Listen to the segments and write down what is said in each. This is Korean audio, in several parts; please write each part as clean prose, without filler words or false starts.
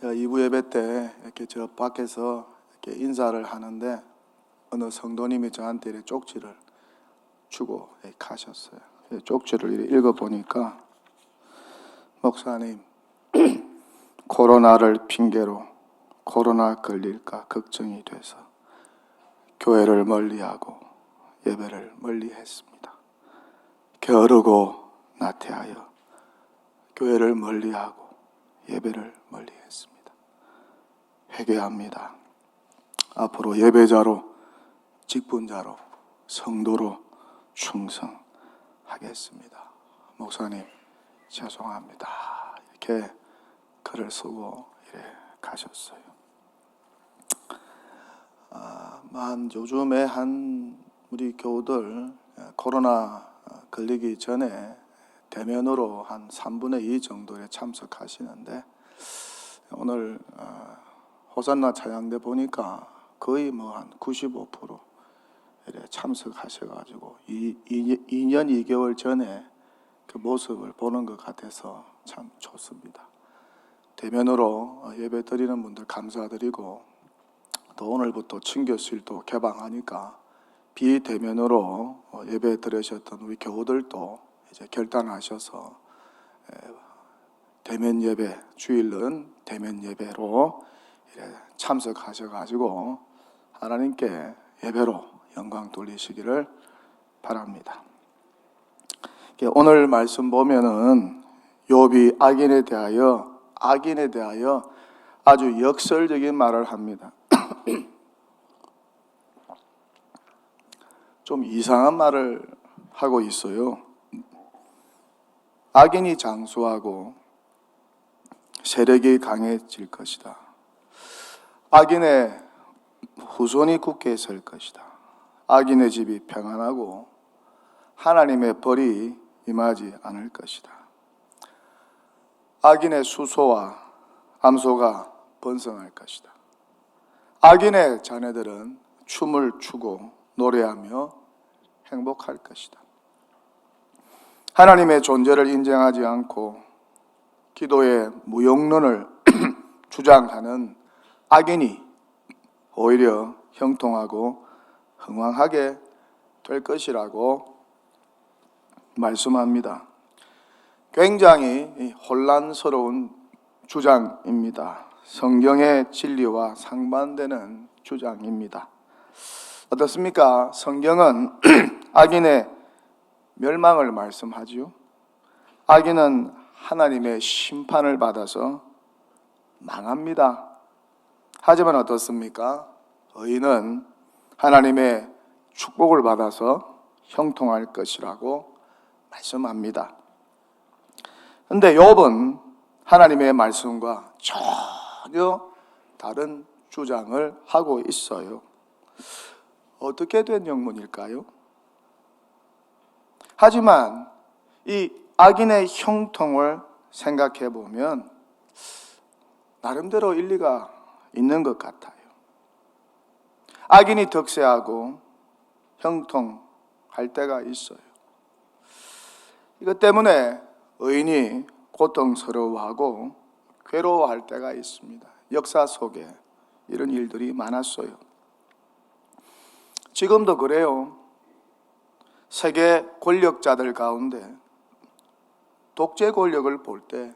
제가 2부 예배 때 이렇게 저 밖에서 이렇게 인사를 하는데 어느 성도님이 저한테 이렇게 쪽지를 주고 가셨어요. 쪽지를 읽어보니까, 목사님, 코로나를 핑계로 코로나 걸릴까 걱정이 돼서 교회를 멀리하고 예배를 멀리했습니다. 게으르고 나태하여 교회를 멀리하고 예배를 멀리했습니다. 회개합니다. 앞으로 예배자로, 직분자로, 성도로 충성하겠습니다. 목사님, 죄송합니다. 이렇게 글을 쓰고 이래 가셨어요. 요즘에 우리 교우들 코로나 걸리기 전에 대면으로 한 3분의 2 정도에 참석하시는데, 오늘 호산나 찬양대 보니까 거의 한 95% 이래 참석하셔가지고 2년 2개월 전에 그 모습을 보는 것 같아서 참 좋습니다. 대면으로 예배 드리는 분들 감사드리고, 또 오늘부터 친교실도 개방하니까 비대면으로 예배 드리셨던 우리 교우들도 이제 결단하셔서 대면 예배, 주일은 대면 예배로 참석하셔가지고 하나님께 예배로 영광 돌리시기를 바랍니다. 오늘 말씀 보면은 욥이 악인에 대하여 아주 역설적인 말을 합니다. 좀 이상한 말을 하고 있어요. 악인이 장수하고 세력이 강해질 것이다. 악인의 후손이 굳게 설 것이다. 악인의 집이 평안하고 하나님의 벌이 임하지 않을 것이다. 악인의 수소와 암소가 번성할 것이다. 악인의 자녀들은 춤을 추고 노래하며 행복할 것이다. 하나님의 존재를 인정하지 않고 기도의 무용론을 주장하는 악인이 오히려 형통하고 흥왕하게 될 것이라고 말씀합니다. 굉장히 혼란스러운 주장입니다. 성경의 진리와 상반되는 주장입니다. 어떻습니까? 성경은 악인의 멸망을 말씀하지요. 악인은 하나님의 심판을 받아서 망합니다. 하지만 어떻습니까? 의인은 하나님의 축복을 받아서 형통할 것이라고 말씀합니다. 그런데 욥은 하나님의 말씀과 전혀 다른 주장을 하고 있어요. 어떻게 된 영문일까요? 하지만 이 악인의 형통을 생각해 보면 나름대로 일리가 있는 것 같아요. 악인이 득세하고 형통할 때가 있어요. 이것 때문에 의인이 고통스러워하고 괴로워할 때가 있습니다. 역사 속에 이런 일들이 많았어요. 지금도 그래요. 세계 권력자들 가운데 독재 권력을 볼 때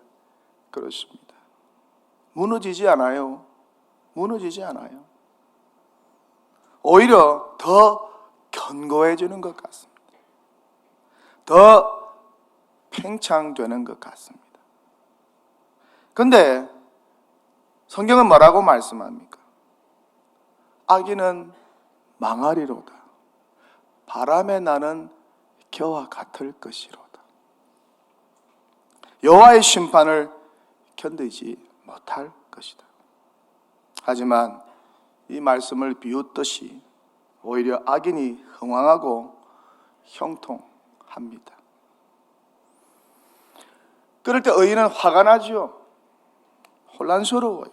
그렇습니다. 무너지지 않아요. 무너지지 않아요. 오히려 더 견고해지는 것 같습니다. 더 팽창되는 것 같습니다. 그런데 성경은 뭐라고 말씀합니까? 악인은 망하리로다. 바람에 나는 겨와 같을 것이로다. 여호와의 심판을 견디지 못할 것이다. 하지만 이 말씀을 비웃듯이 오히려 악인이 흥왕하고 형통합니다. 그럴 때 의인은 화가 나죠. 혼란스러워요.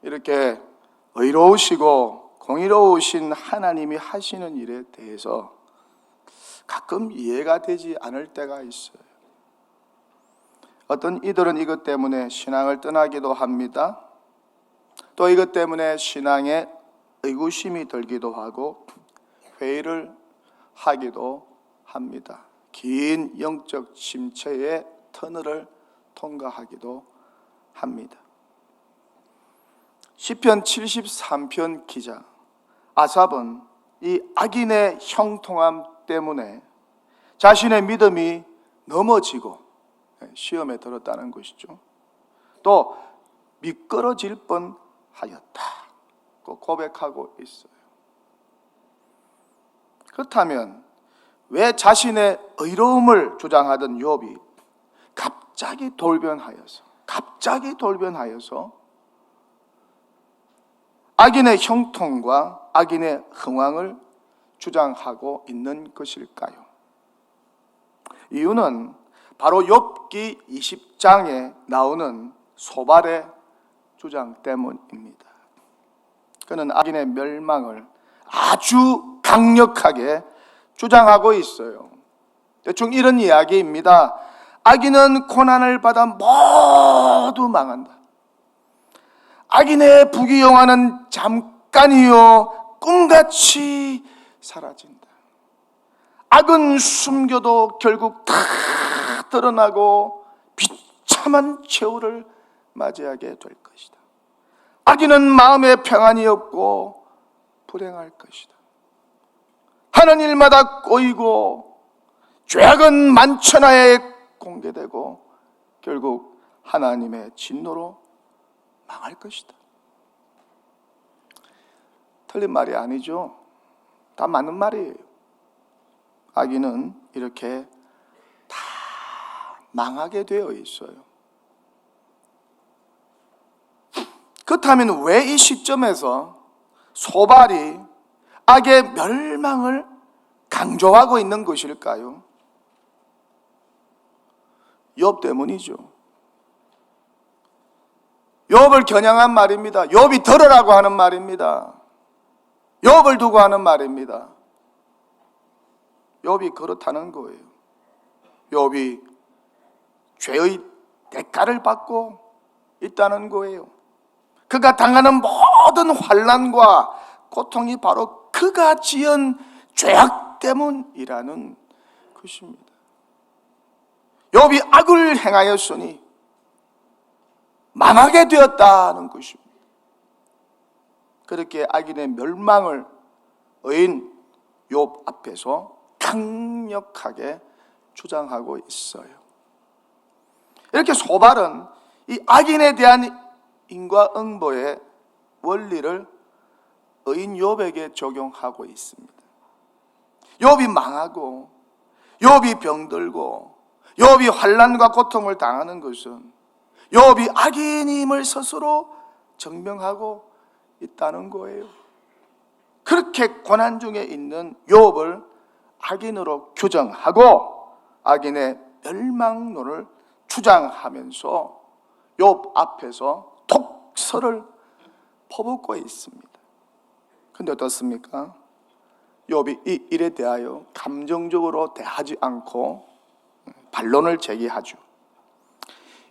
이렇게 의로우시고 공의로우신 하나님이 하시는 일에 대해서 가끔 이해가 되지 않을 때가 있어요. 어떤 이들은 이것 때문에 신앙을 떠나기도 합니다. 또 이것 때문에 신앙에 의구심이 들기도 하고 회의를 하기도 합니다. 긴 영적 침체의 터널을 통과하기도 합니다. 시편 73편 기자 아삽은 이 악인의 형통함 때문에 자신의 믿음이 넘어지고 시험에 들었다는 것이죠. 또 미끄러질 뻔하였다고 고백하고 있어요. 그렇다면 왜 자신의 의로움을 주장하던 욥이 갑자기 돌변하여서 악인의 형통과 악인의 흥왕을 주장하고 있는 것일까요? 이유는 바로 욥기 20장에 나오는 소발의 주장 때문입니다. 그는 악인의 멸망을 아주 강력하게 주장하고 있어요. 대충 이런 이야기입니다. 악인은 고난을 받아 모두 망한다. 악인의 부귀영화는 잠깐이요 꿈같이 사라진다. 악은 숨겨도 결국 다 드러나고 비참한 최후를 맞이하게 될 것이다. 악인은 마음에 평안이 없고 불행할 것이다. 하는 일마다 꼬이고 죄악은 만천하에 공개되고 결국 하나님의 진노로 망할 것이다. 틀린 말이 아니죠. 다 맞는 말이에요. 악인은 이렇게 다 망하게 되어 있어요. 그렇다면 왜 이 시점에서 소발이 악의 멸망을 강조하고 있는 것일까요? 욥 때문이죠. 욥을 겨냥한 말입니다. 욥이 들으라고 하는 말입니다. 욥을 두고 하는 말입니다. 욥이 그렇다는 거예요. 욥이 죄의 대가를 받고 있다는 거예요. 그가 당하는 모든 환난과 고통이 바로 그가 지은 죄악 때문이라는 것입니다. 욥이 악을 행하였으니 망하게 되었다는 것입니다. 그렇게 악인의 멸망을 의인 욥 앞에서 강력하게 주장하고 있어요. 이렇게 소발은 이 악인에 대한 인과응보의 원리를 의인 욥에게 적용하고 있습니다. 욥이 망하고 욥이 병들고 욥이 환난과 고통을 당하는 것은 욥이 악인임을 스스로 증명하고 있다는 거예요. 그렇게 고난 중에 있는 욥을 악인으로 규정하고 악인의 멸망론을 주장하면서 욥 앞에서 독설을 퍼붓고 있습니다. 그런데 어떻습니까? 욥이 이 일에 대하여 감정적으로 대하지 않고 반론을 제기하죠.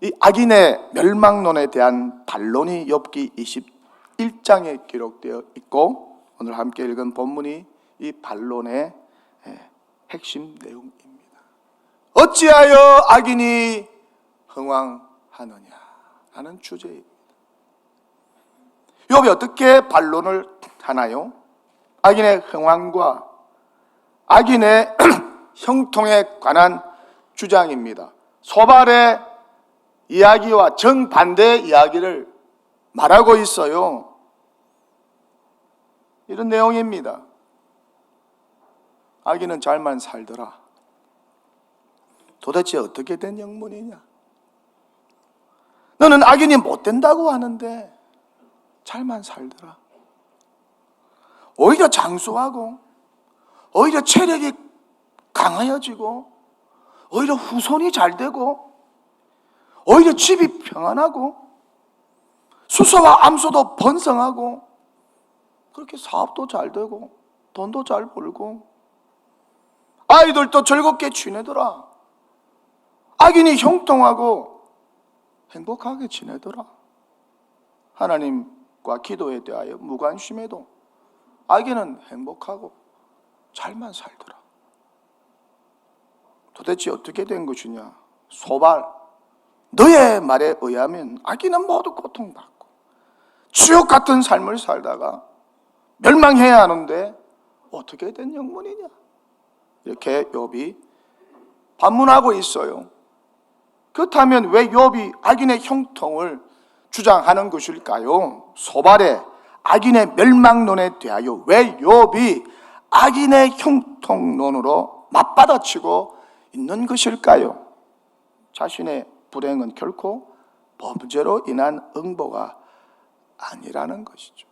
이 악인의 멸망론에 대한 반론이 욥기 21장에 기록되어 있고 오늘 함께 읽은 본문이 이 반론의 핵심 내용입니다. 어찌하여 악인이 흥왕하느냐 하는 주제입니다. 욥이 어떻게 반론을 하나요? 악인의 흥왕과 악인의 형통에 관한 주장입니다. 소발의 이야기와 정반대의 이야기를 말하고 있어요. 이런 내용입니다. 악인은 잘만 살더라. 도대체 어떻게 된 영문이냐? 너는 악인이 못 된다고 하는데 잘만 살더라. 오히려 장수하고 오히려 체력이 강해지고 오히려 후손이 잘 되고 오히려 집이 평안하고 수소와 암소도 번성하고 그렇게 사업도 잘 되고 돈도 잘 벌고 아이들도 즐겁게 지내더라. 악인이 형통하고 행복하게 지내더라. 하나님 생각과 기도에 대하여 무관심해도 아기는 행복하고 잘만 살더라. 도대체 어떻게 된 것이냐? 소발, 너의 말에 의하면 아기는 모두 고통받고 지옥 같은 삶을 살다가 멸망해야 하는데 어떻게 된 영문이냐? 이렇게 욥이 반문하고 있어요. 그렇다면 왜 욥이 악인의 형통을 주장하는 것일까요? 소발의 악인의 멸망론에 대하여 왜 욥이 악인의 형통론으로 맞받아치고 있는 것일까요? 자신의 불행은 결코 범죄로 인한 응보가 아니라는 것이죠.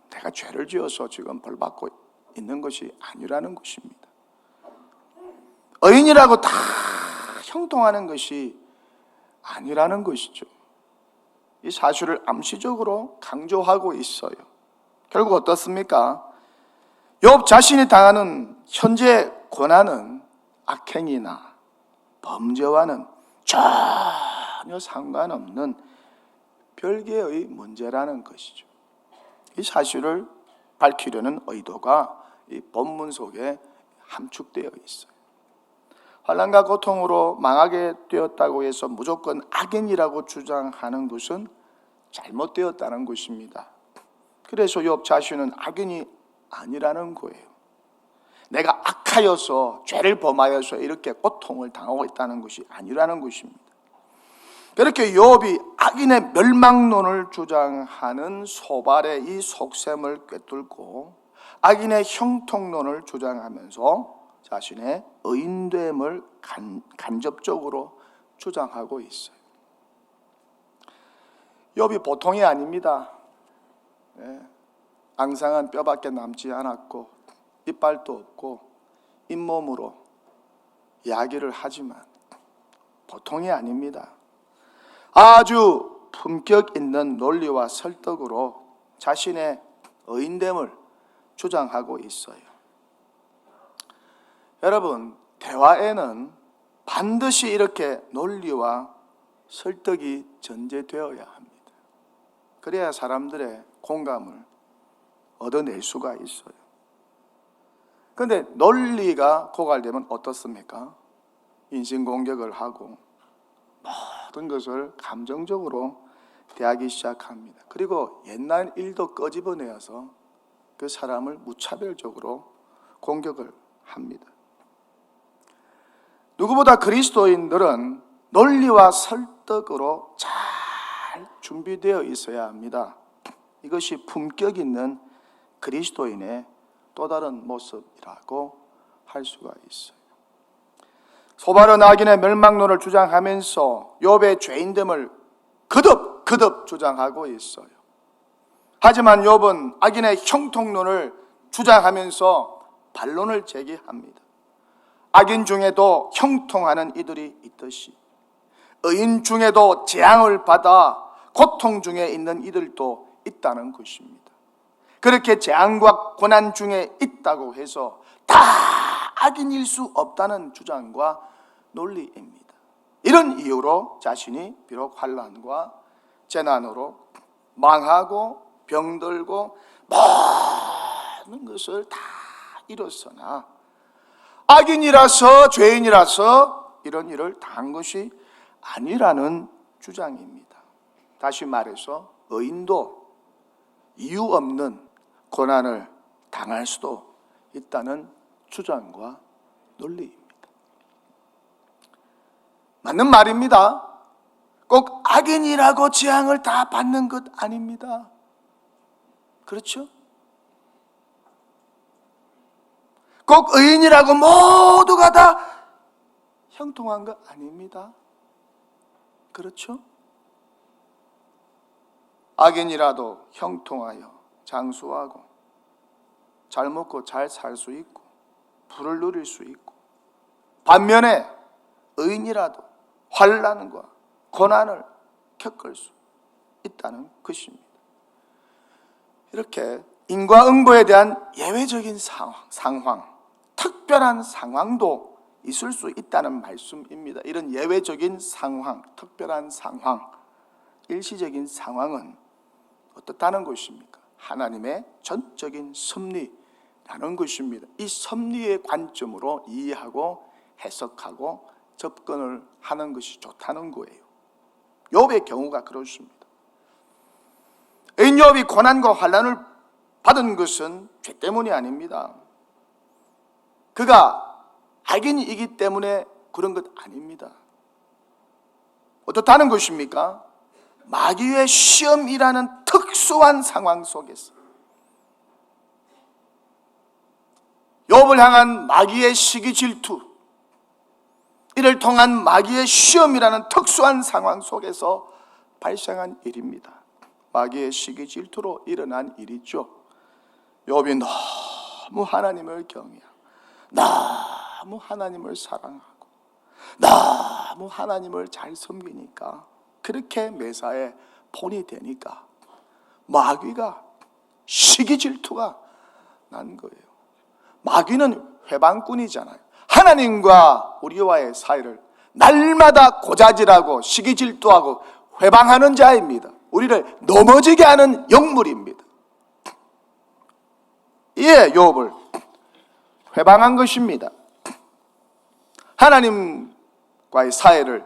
내가 죄를 지어서 지금 벌받고 있는 것이 아니라는 것입니다. 의인이라고 다 형통하는 것이 아니라는 것이죠. 이 사실을 암시적으로 강조하고 있어요. 결국 어떻습니까? 욥 자신이 당하는 현재 고난은 악행이나 범죄와는 전혀 상관없는 별개의 문제라는 것이죠. 이 사실을 밝히려는 의도가 이 본문 속에 함축되어 있어요. 환난과 고통으로 망하게 되었다고 해서 무조건 악인이라고 주장하는 것은 잘못되었다는 것입니다. 그래서 욥 자신은 악인이 아니라는 거예요. 내가 악하여서 죄를 범하여서 이렇게 고통을 당하고 있다는 것이 아니라는 것입니다. 그렇게 욥이 악인의 멸망론을 주장하는 소발의 이 속셈을 꿰뚫고 악인의 형통론을 주장하면서 자신의 의인됨을 간접적으로 주장하고 있어요. 욥이 보통이 아닙니다. 앙상한 뼈밖에 남지 않았고 이빨도 없고 잇몸으로 이야기를 하지만 보통이 아닙니다. 아주 품격 있는 논리와 설득으로 자신의 의인됨을 주장하고 있어요. 여러분, 대화에는 반드시 이렇게 논리와 설득이 전제되어야 합니다. 그래야 사람들의 공감을 얻어낼 수가 있어요. 그런데 논리가 고갈되면 어떻습니까? 인신공격을 하고 모든 것을 감정적으로 대하기 시작합니다. 그리고 옛날 일도 끄집어내어서 그 사람을 무차별적으로 공격을 합니다. 누구보다 그리스도인들은 논리와 설득으로 잘 준비되어 있어야 합니다. 이것이 품격 있는 그리스도인의 또 다른 모습이라고 할 수가 있어요. 소발은 악인의 멸망론을 주장하면서 욥의 죄인됨을 거듭 주장하고 있어요. 하지만 욥은 악인의 형통론을 주장하면서 반론을 제기합니다. 악인 중에도 형통하는 이들이 있듯이 의인 중에도 재앙을 받아 고통 중에 있는 이들도 있다는 것입니다. 그렇게 재앙과 고난 중에 있다고 해서 다 악인일 수 없다는 주장과 논리입니다. 이런 이유로 자신이 비록 환난과 재난으로 망하고 병들고 모든 것을 다 잃었으나 악인이라서 죄인이라서 이런 일을 당한 것이 아니라는 주장입니다. 다시 말해서 의인도 이유 없는 고난을 당할 수도 있다는 주장과 논리입니다. 맞는 말입니다. 꼭 악인이라고 재앙을 다 받는 것 아닙니다. 그렇죠? 꼭 의인이라고 모두가 다 형통한 것 아닙니다. 그렇죠? 악인이라도 형통하여 장수하고 잘 먹고 잘 살 수 있고 부를 누릴 수 있고, 반면에 의인이라도 환난과 고난을 겪을 수 있다는 것입니다. 이렇게 인과응보에 대한 예외적인 상황, 특별한 상황도 있을 수 있다는 말씀입니다. 이런 예외적인 상황, 특별한 상황, 일시적인 상황은 어떻다는 것입니까? 하나님의 전적인 섭리라는 것입니다. 이 섭리의 관점으로 이해하고 해석하고 접근을 하는 것이 좋다는 거예요. 욥의 경우가 그렇습니다. 욥이 고난과 환난을 받은 것은 죄 때문이 아닙니다. 그가 악인이기 때문에 그런 것 아닙니다. 어떻다는 것입니까? 마귀의 시험이라는 특수한 상황 속에서 욥을 향한 마귀의 시기 질투, 이를 통한 마귀의 시험이라는 특수한 상황 속에서 발생한 일입니다. 마귀의 시기 질투로 일어난 일이죠. 욥이 너무 하나님을 경외하고 너무 하나님을 사랑하고 너무 하나님을 잘 섬기니까, 그렇게 매사에 본이 되니까 마귀가 시기 질투가 난 거예요. 마귀는 회방꾼이잖아요. 하나님과 우리와의 사이를 날마다 고자질하고 시기 질투하고 회방하는 자입니다. 우리를 넘어지게 하는 영물입니다. 이에 욥을 회방한 것입니다. 하나님과의 사이를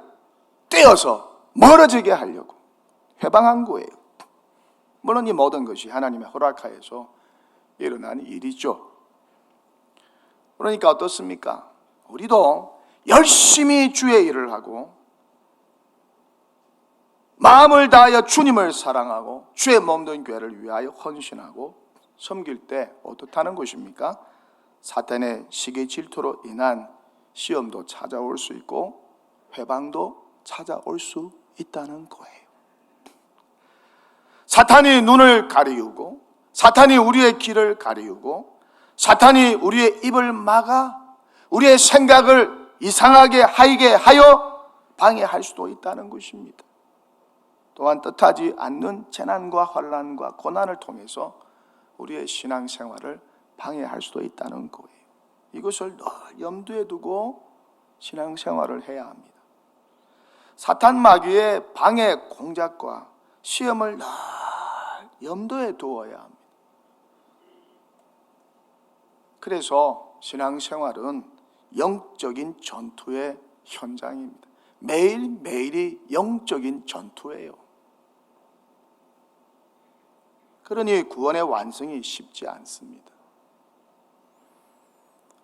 떼어서 멀어지게 하려고 회방한 거예요. 물론 이 모든 것이 하나님의 허락하에서 일어난 일이죠. 그러니까 어떻습니까? 우리도 열심히 주의 일을 하고 마음을 다하여 주님을 사랑하고 주의 몸된 교회를 위하여 헌신하고 섬길 때 어떻다는 것입니까? 사탄의 시기 질투로 인한 시험도 찾아올 수 있고 회방도 찾아올 수 있다는 거예요. 사탄이 눈을 가리우고 사탄이 우리의 길을 가리우고 사탄이 우리의 입을 막아 우리의 생각을 이상하게 하게 하여 방해할 수도 있다는 것입니다. 또한 뜻하지 않는 재난과 환난과 고난을 통해서 우리의 신앙생활을 방해할 수도 있다는 거예요. 이것을 늘 염두에 두고 신앙생활을 해야 합니다. 사탄 마귀의 방해 공작과 시험을 늘 염두에 두어야 합니다. 그래서 신앙생활은 영적인 전투의 현장입니다. 매일매일이 영적인 전투예요. 그러니 구원의 완성이 쉽지 않습니다.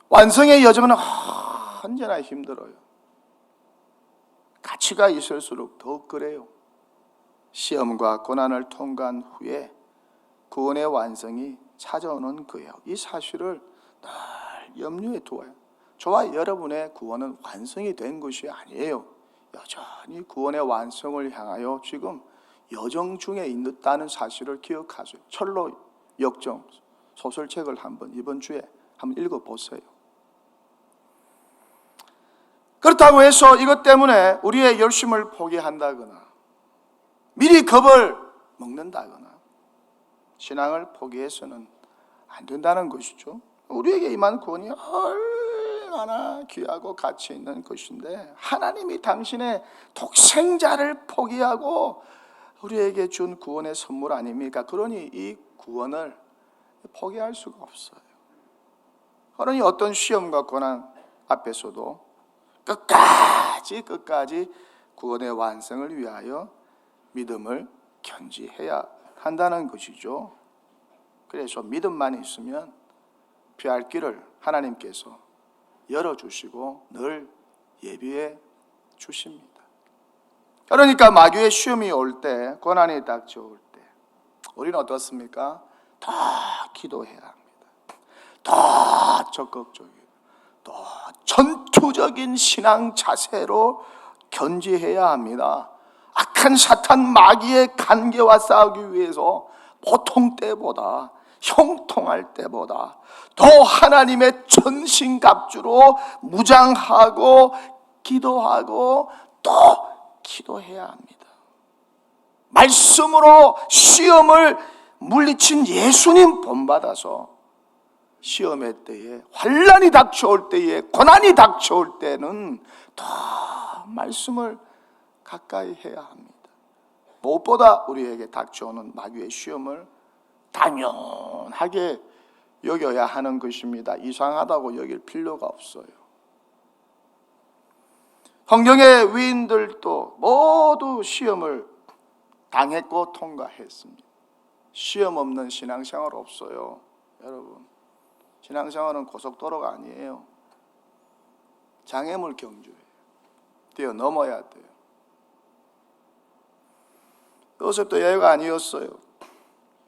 완성의 여정은 언제나 힘들어요. 가치가 있을수록 더욱 그래요. 시험과 고난을 통과한 후에 구원의 완성이 찾아오는 거예요. 이 사실을 늘 염두에 두어요. 저와 여러분의 구원은 완성이 된 것이 아니에요. 여전히 구원의 완성을 향하여 지금 여정 중에 있다는 사실을 기억하세요. 철로 역정 소설책을 한번 이번 주에 한번 읽어보세요. 그렇다고 해서 이것 때문에 우리의 열심을 포기한다거나 미리 겁을 먹는다거나 신앙을 포기해서는 안 된다는 것이죠. 우리에게 임한 구원이 얼마나 귀하고 가치 있는 것인데 하나님이 당신의 독생자를 포기하고 우리에게 준 구원의 선물 아닙니까? 그러니 이 구원을 포기할 수가 없어요. 그러니 어떤 시험과 고난 앞에서도 끝까지 구원의 완성을 위하여 믿음을 견지해야 한다는 것이죠. 그래서 믿음만 있으면 피할 길을 하나님께서 열어주시고 늘 예비해 주십니다. 그러니까 마귀의 시험이 올 때, 고난이 닥쳐올 때 우리는 어떻습니까? 더 기도해야 합니다. 더 적극적이고 더 전투적인 신앙 자세로 견지해야 합니다. 악한 사탄 마귀의 관계와 싸우기 위해서 보통 때보다 형통할 때보다 더 하나님의 전신갑주로 무장하고 기도하고 또 기도해야 합니다. 말씀으로 시험을 물리친 예수님 본받아서 시험의 때에 환난이 닥쳐올 때에 고난이 닥쳐올 때는 더 말씀을 가까이 해야 합니다. 무엇보다 우리에게 닥쳐오는 마귀의 시험을 당연하게 여겨야 하는 것입니다. 이상하다고 여길 필요가 없어요. 성경의 위인들도 모두 시험을 당했고 통과했습니다. 시험 없는 신앙생활 없어요. 여러분, 신앙생활은 고속도로가 아니에요. 장애물 경주예요. 뛰어넘어야 돼요. 요셉도 예외가 아니었어요.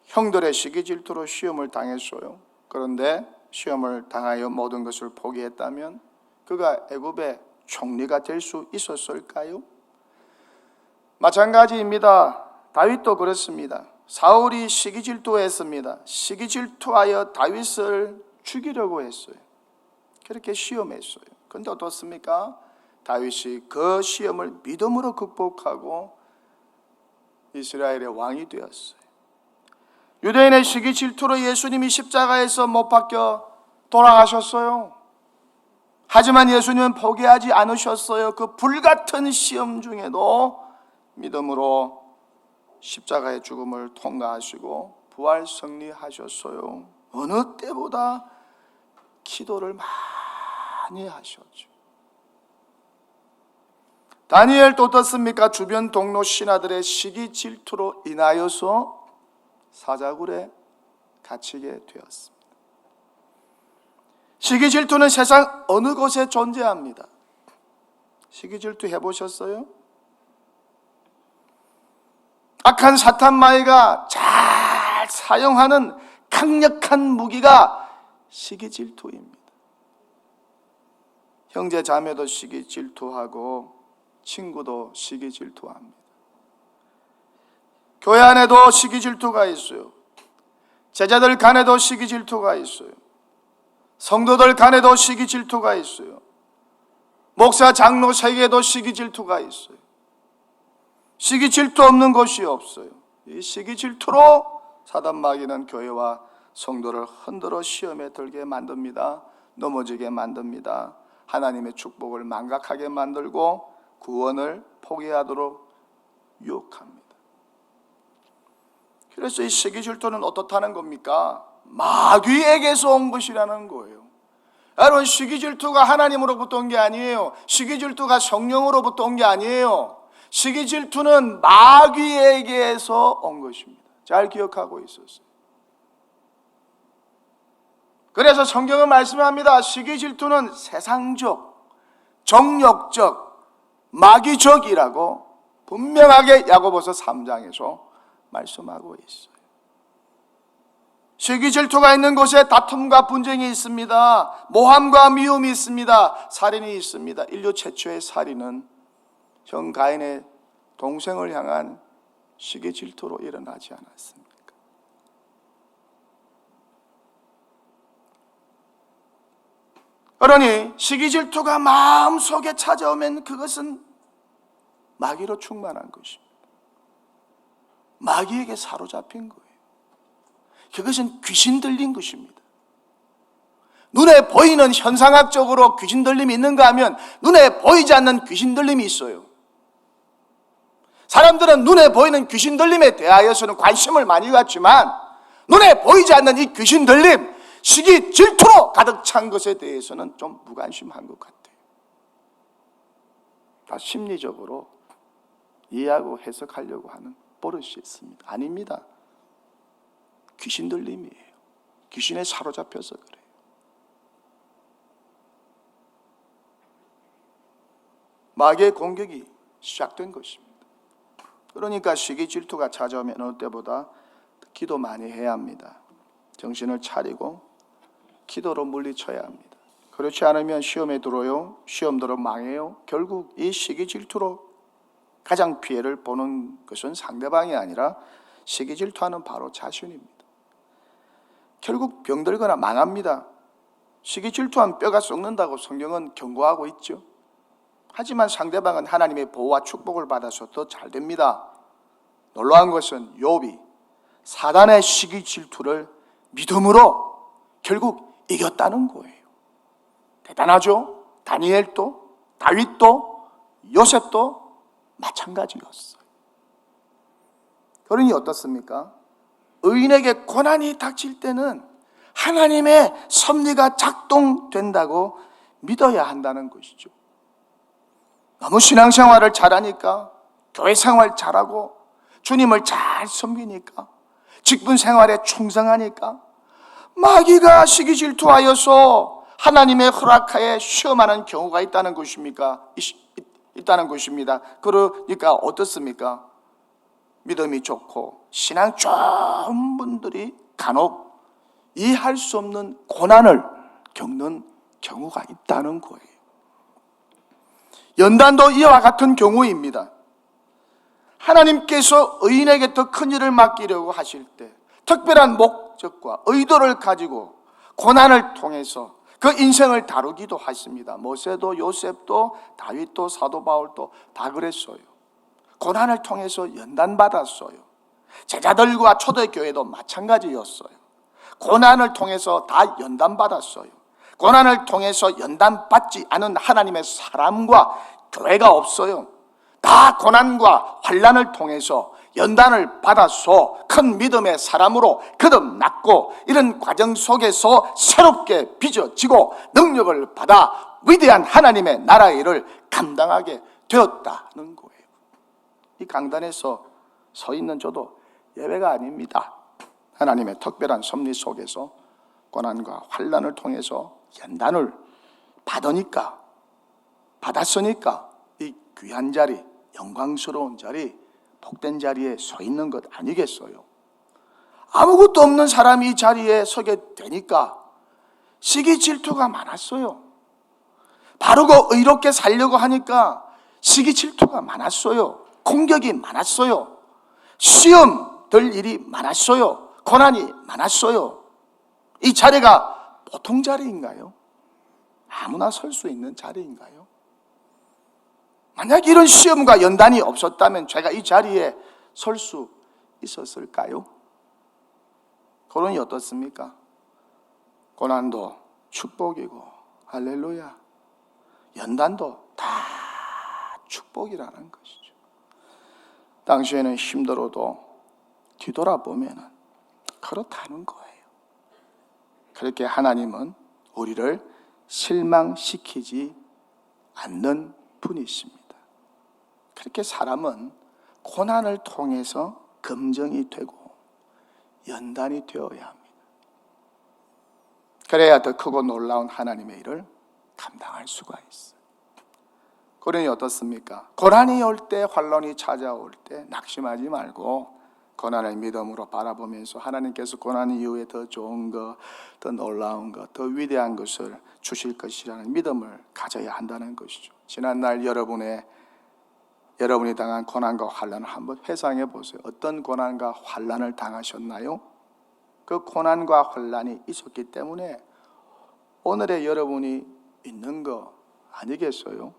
형들의 시기 질투로 시험을 당했어요. 그런데 시험을 당하여 모든 것을 포기했다면 그가 애굽의 총리가 될 수 있었을까요? 마찬가지입니다. 다윗도 그렇습니다. 사울이 시기 질투했습니다. 시기 질투하여 다윗을 죽이려고 했어요. 그렇게 시험했어요. 그런데 어떻습니까? 다윗이 그 시험을 믿음으로 극복하고 이스라엘의 왕이 되었어요. 유대인의 시기 질투로 예수님이 십자가에서 못 박혀 돌아가셨어요. 하지만 예수님은 포기하지 않으셨어요. 그 불같은 시험 중에도 믿음으로 십자가의 죽음을 통과하시고 부활 승리하셨어요. 어느 때보다 기도를 많이 하셨죠. 다니엘도 어떻습니까? 주변 동료 신하들의 시기 질투로 인하여서 사자굴에 갇히게 되었습니다. 시기 질투는 세상 어느 곳에 존재합니다. 시기 질투 해보셨어요? 악한 사탄 마귀가 잘 사용하는 강력한 무기가 시기 질투입니다. 형제 자매도 시기 질투하고 친구도 시기 질투합니다. 교회 안에도 시기 질투가 있어요. 제자들 간에도 시기 질투가 있어요. 성도들 간에도 시기 질투가 있어요. 목사 장로 세계에도 시기 질투가 있어요. 시기 질투 없는 곳이 없어요. 이 시기 질투로 사단 마귀는 교회와 성도를 흔들어 시험에 들게 만듭니다. 넘어지게 만듭니다. 하나님의 축복을 망각하게 만들고 구원을 포기하도록 유혹합니다. 그래서 이 시기 질투는 어떻다는 겁니까? 마귀에게서 온 것이라는 거예요. 여러분, 시기 질투가 하나님으로부터 온 게 아니에요. 시기 질투가 성령으로부터 온 게 아니에요. 시기 질투는 마귀에게서 온 것입니다. 잘 기억하고 있었어요. 그래서 성경은 말씀합니다. 시기 질투는 세상적, 정욕적, 마귀적이라고 분명하게 야고보서 3장에서 말씀하고 있어요. 시기 질투가 있는 곳에 다툼과 분쟁이 있습니다. 모함과 미움이 있습니다. 살인이 있습니다. 인류 최초의 살인은 형 가인의 동생을 향한 시기 질투로 일어나지 않았습니까? 그러니 시기 질투가 마음속에 찾아오면 그것은 마귀로 충만한 것입니다. 마귀에게 사로잡힌 거예요. 그것은 귀신 들린 것입니다. 눈에 보이는 현상학적으로 귀신 들림이 있는가 하면 눈에 보이지 않는 귀신 들림이 있어요. 사람들은 눈에 보이는 귀신 들림에 대하여서는 관심을 많이 갖지만 눈에 보이지 않는 이 귀신 들림, 시기 질투로 가득 찬 것에 대해서는 좀 무관심한 것 같아요. 다 심리적으로 이해하고 해석하려고 하는 버릇이 있습니다. 아닙니다. 귀신 들림이에요. 귀신에 사로잡혀서 그래요. 마귀의 공격이 시작된 것입니다. 그러니까 시기 질투가 찾아오면 어느 때보다 기도 많이 해야 합니다. 정신을 차리고 기도로 물리쳐야 합니다. 그렇지 않으면 시험에 들어요. 시험 들어 망해요. 결국 이 시기 질투로 가장 피해를 보는 것은 상대방이 아니라 시기 질투하는 바로 자신입니다. 결국 병들거나 망합니다. 시기 질투하면 뼈가 썩는다고 성경은 경고하고 있죠. 하지만 상대방은 하나님의 보호와 축복을 받아서 더 잘 됩니다. 놀라운 것은 욥이 사단의 시기 질투를 믿음으로 결국 이겼다는 거예요. 대단하죠? 다니엘도, 다윗도, 요셉도 마찬가지였어요. 그러니 어떻습니까? 의인에게 고난이 닥칠 때는 하나님의 섭리가 작동된다고 믿어야 한다는 것이죠. 너무 신앙생활을 잘하니까, 교회 생활 잘하고, 주님을 잘 섬기니까, 직분 생활에 충성하니까 마귀가 시기 질투하여서 하나님의 허락하에 시험하는 경우가 있다는 것입니까? 있다는 것입니다. 그러니까 어떻습니까? 믿음이 좋고 신앙 좋은 분들이 간혹 이해할 수 없는 고난을 겪는 경우가 있다는 거예요. 연단도 이와 같은 경우입니다. 하나님께서 의인에게 더 큰 일을 맡기려고 하실 때 특별한 목적과 의도를 가지고 고난을 통해서 그 인생을 다루기도 하십니다. 모세도 요셉도 다윗도 사도 바울도 다 그랬어요. 고난을 통해서 연단받았어요. 제자들과 초대교회도 마찬가지였어요. 고난을 통해서 다 연단받았어요. 고난을 통해서 연단받지 않은 하나님의 사람과 교회가 없어요. 다 고난과 환난을 통해서 연단을 받아서 큰 믿음의 사람으로 거듭났고, 이런 과정 속에서 새롭게 빚어지고 능력을 받아 위대한 하나님의 나라의 일을 감당하게 되었다는 거예요. 이 강단에서 서 있는 저도 예외가 아닙니다. 하나님의 특별한 섭리 속에서 고난과 환난을 통해서 연단을 받았으니까 이 귀한 자리, 영광스러운 자리, 복된 자리에 서 있는 것 아니겠어요? 아무것도 없는 사람이 이 자리에 서게 되니까 시기 질투가 많았어요. 바르고 의롭게 살려고 하니까 시기 질투가 많았어요. 공격이 많았어요. 시험 될 일이 많았어요. 고난이 많았어요. 이 자리가 보통 자리인가요? 아무나 설 수 있는 자리인가요? 만약 이런 시험과 연단이 없었다면 제가 이 자리에 설 수 있었을까요? 그러니 어떻습니까? 고난도 축복이고 할렐루야, 연단도 다 축복이라는 것이죠. 당시에는 힘들어도 뒤돌아보면 그렇다는 거예요. 그렇게 하나님은 우리를 실망시키지 않는 분이십니다. 그렇게 사람은 고난을 통해서 검증이 되고 연단이 되어야 합니다. 그래야 더 크고 놀라운 하나님의 일을 감당할 수가 있어요. 그러니 어떻습니까? 고난이 올 때, 환난이 찾아올 때 낙심하지 말고 고난을 믿음으로 바라보면서 하나님께서 고난 이후에 더 좋은 것, 더 놀라운 것, 더 위대한 것을 주실 것이라는 믿음을 가져야 한다는 것이죠. 지난날 여러분이 당한 고난과 환난을 한번 회상해 보세요. 어떤 고난과 환난을 당하셨나요? 그 고난과 환난이 있었기 때문에 오늘의 여러분이 있는 거 아니겠어요?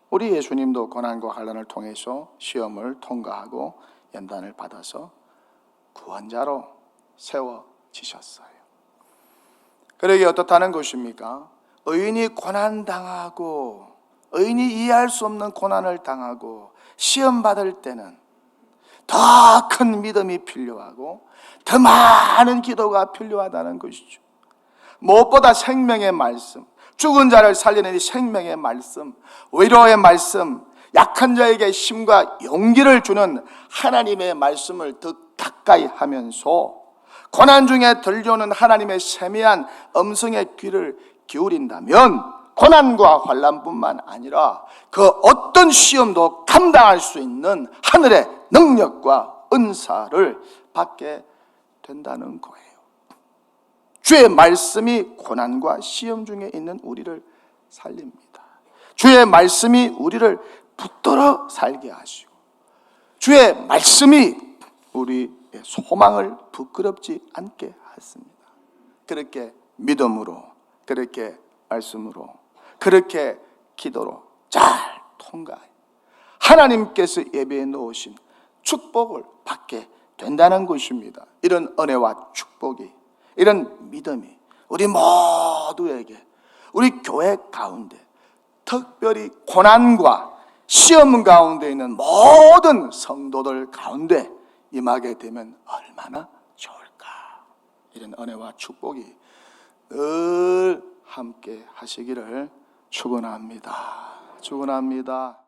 우리 예수님도 고난과 환난을 통해서 시험을 통과하고 연단을 받아서 구원자로 세워지셨어요. 그러게 어떻다는 것입니까? 의인이 고난당하고, 의인이 이해할 수 없는 고난을 당하고 시험 받을 때는 더 큰 믿음이 필요하고 더 많은 기도가 필요하다는 것이죠. 무엇보다 생명의 말씀, 죽은 자를 살려내니 생명의 말씀, 위로의 말씀, 약한 자에게 힘과 용기를 주는 하나님의 말씀을 더 가까이 하면서 고난 중에 들려오는 하나님의 세미한 음성의 귀를 기울인다면 고난과 환난뿐만 아니라 그 어떤 시험도 감당할 수 있는 하늘의 능력과 은사를 받게 된다는 거예요. 주의 말씀이 고난과 시험 중에 있는 우리를 살립니다. 주의 말씀이 우리를 붙들어 살게 하시고, 주의 말씀이 우리의 소망을 부끄럽지 않게 하십니다. 그렇게 믿음으로, 그렇게 말씀으로, 그렇게 기도로 잘 통과해 하나님께서 예배해 놓으신 축복을 받게 된다는 것입니다. 이런 은혜와 축복이, 이런 믿음이 우리 모두에게, 우리 교회 가운데, 특별히 고난과 시험 가운데 있는 모든 성도들 가운데 임하게 되면 얼마나 좋을까. 이런 은혜와 축복이 늘 함께 하시기를 축원합니다. 축원합니다.